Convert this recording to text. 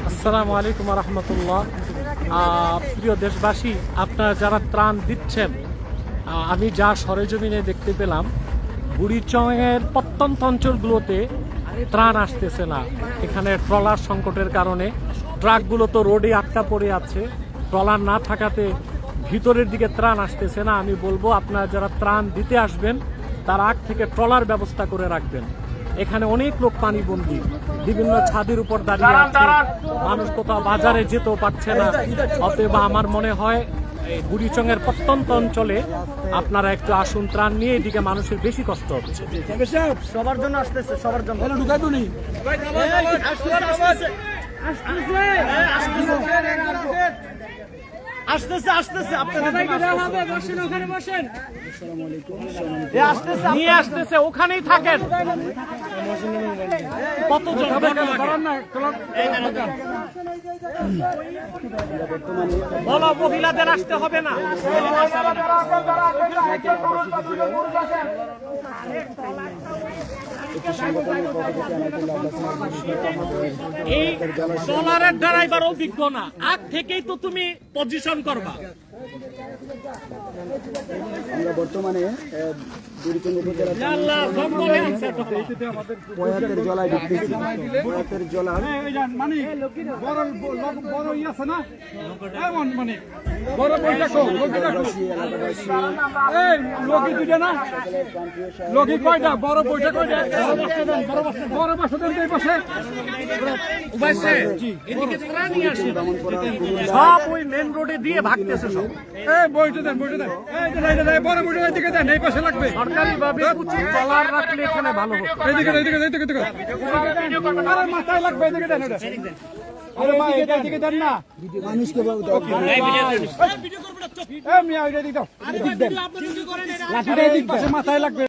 আসসালামু আলাইকুম রহমতুল্লাহ। প্রিয় দেশবাসী, আপনারা যারা ত্রাণ দিচ্ছেন, আমি যা সরেজমিনে দেখতে পেলাম, বুড়িচংয়ের প্রত্যন্ত অঞ্চলগুলোতে ত্রাণ আসতেছে না। এখানে ট্রলার সংকটের কারণে ট্রাকগুলো তো রোডে আটকা পড়ে আছে। ট্রলার না থাকাতে ভিতরের দিকে ত্রাণ আসতেছে না। আমি বলবো, আপনারা যারা ত্রাণ দিতে আসবেন তার আগ থেকে ট্রলার ব্যবস্থা করে রাখবেন। এখানে অনেক লোক পানিবন্দী, বিভিন্ন ছাদের উপর দাঁড়িয়ে আছে, মানুষ কোথাও বাজারে যেতেও পারছে না। অতএব আমার মনে হয় বুড়িচংয়ের প্রত্যন্ত অঞ্চলে আপনারা একটু আসুন ত্রাণ নিয়ে, এদিকে মানুষের বেশি কষ্ট হচ্ছে। সবার জন্য আসতেছে, সবার জন্য আসতেছে আসতেছে নিয়ে আসতেছে, ওখানেই থাকেন। কতজন বলো, মহিলাদের আসতে হবে না? এই ট্রলারের ড্রাইভার অভিজ্ঞ না, আগ থেকেই তো তুমি পজিশন করবা। আমরা বর্তমানে বুড়িচং উপজেলার পয়াতের জলায় ঢুকতেছি। পয়াতের জলা সব ওই মেন রোডে দিয়ে ভাগতেছে সব। সরকারি ভাবে উচিত ট্রলার রাখলে এখানে ভালো হতো। মানুষকে মাথায় লাগবে।